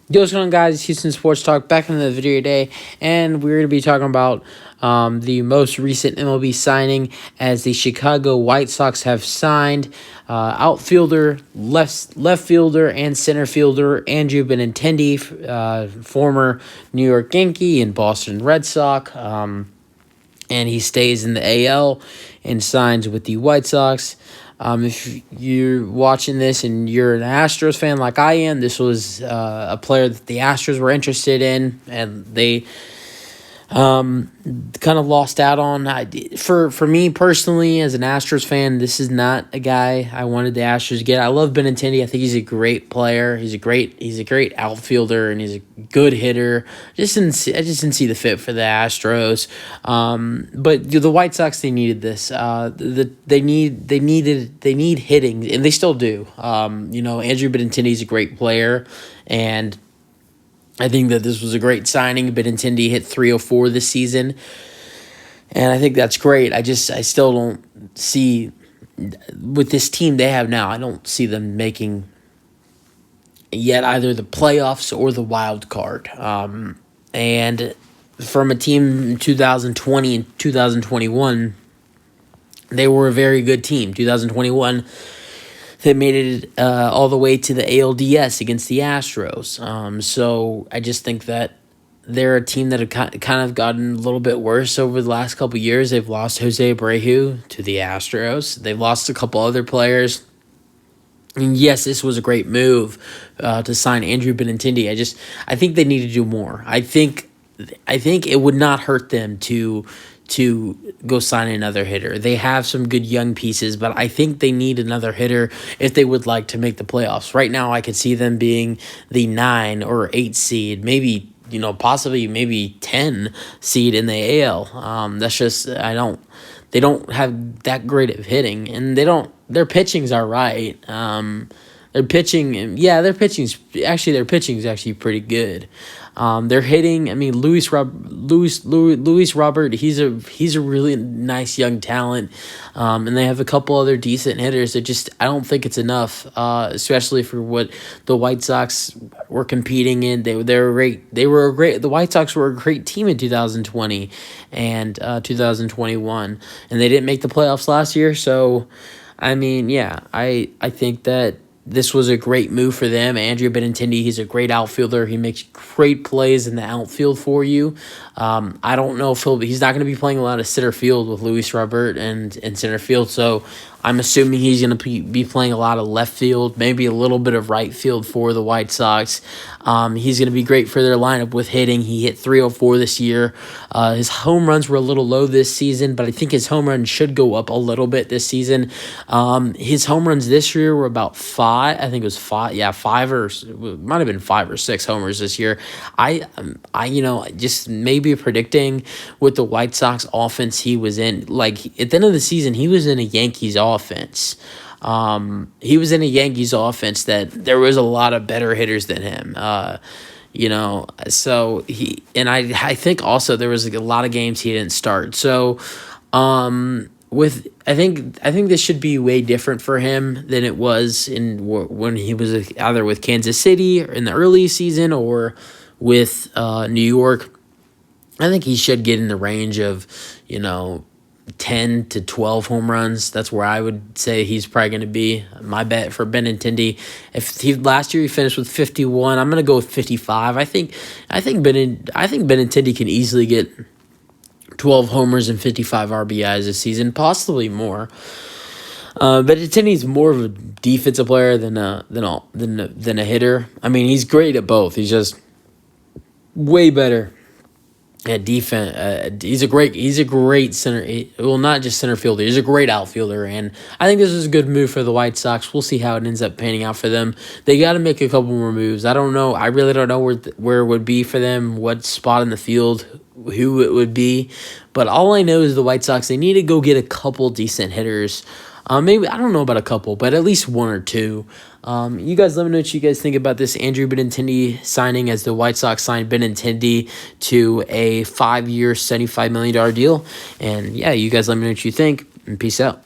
Yo, what's going on, guys? It's Houston Sports Talk back in the video today, and we're going to be talking about the most recent MLB signing as the Chicago White Sox have signed outfielder, left fielder, and center fielder Andrew Benintendi, former New York Yankee and Boston Red Sox, and he stays in the AL and signs with the White Sox. If you're watching this and you're an Astros fan like I am, this was a player that the Astros were interested in, and they kind of lost out on. For me personally, as an Astros fan, this is not a guy I wanted the Astros to get. I love Benintendi. I think he's a great player. He's a great outfielder, and he's a good hitter. I just didn't see the fit for the Astros. But the White Sox, they needed this. They need hitting, and they still do. Andrew Benintendi is a great player, and I think that this was a great signing. Benintendi hit 304 this season, and I think that's great. I still don't see, with this team they have now, I don't see them making yet either the playoffs or the wild card. And from a team in 2020 and 2021, they were a very good team. 2021, they made it all the way to the ALDS against the Astros. So I just think that they're a team that have kind of gotten a little bit worse over the last couple of years. They've lost Jose Abreu to the Astros. They've lost a couple other players. And yes, this was a great move to sign Andrew Benintendi. I think they need to do more. I think it would not hurt them to go sign another hitter. They have some good young pieces, but I think they need another hitter if they would like to make the playoffs. Right now, I could see them being the 9 or 8 seed, maybe, possibly maybe 10 seed in the AL. That's just, they don't have that great of hitting, and their pitching's all right. Their pitching, their pitching's actually pretty good. They're hitting. I mean, Luis Robert. He's a really nice young talent, and they have a couple other decent hitters. I don't think it's enough, especially for what the White Sox were competing in. They were great. The White Sox were a great team in 2020 and 2021, and they didn't make the playoffs last year. So, I mean, I think that this was a great move for them. Andrew Benintendi, he's a great outfielder. He makes great plays in the outfield for you. I don't know if he's not going to be playing a lot of center field with Luis Robert and center field, so I'm assuming he's going to be playing a lot of left field, maybe a little bit of right field for the White Sox. He's going to be great for their lineup with hitting. He hit 304 this year. His home runs were a little low this season, but I think his home runs should go up a little bit this season. His home runs this year were about 5. I think it was 5. Yeah, 5 or it might have been 5 or 6 homers this year. I just maybe predicting with the White Sox offense he was in. Like at the end of the season, he was in a Yankees offense. He was in a Yankees offense that there was a lot of better hitters than him. So I think also there was a lot of games he didn't start. So, I think this should be way different for him than it was when he was either with Kansas City in the early season or with New York. I think he should get in the range of 10 to 12 home runs. That's where I would say he's probably going to be. My bet for Benintendi, last year he finished with 51, I'm going to go with 55. I think Benintendi can easily get 12 homers and 55 RBIs this season, possibly more. Benintendi's more of a defensive player than a hitter. I mean, he's great at both. He's just way better at defense. He's a great center. Well, not just center fielder. He's a great outfielder, and I think this is a good move for the White Sox. We'll see how it ends up panning out for them. They got to make a couple more moves. I don't know. I really don't know where it would be for them, what spot in the field, who it would be. But all I know is the White Sox, they need to go get a couple decent hitters. Maybe, I don't know about a couple, but at least 1 or 2. You guys let me know what you guys think about this Andrew Benintendi signing, as the White Sox signed Benintendi to a 5-year, $75 million deal. And, you guys let me know what you think, and peace out.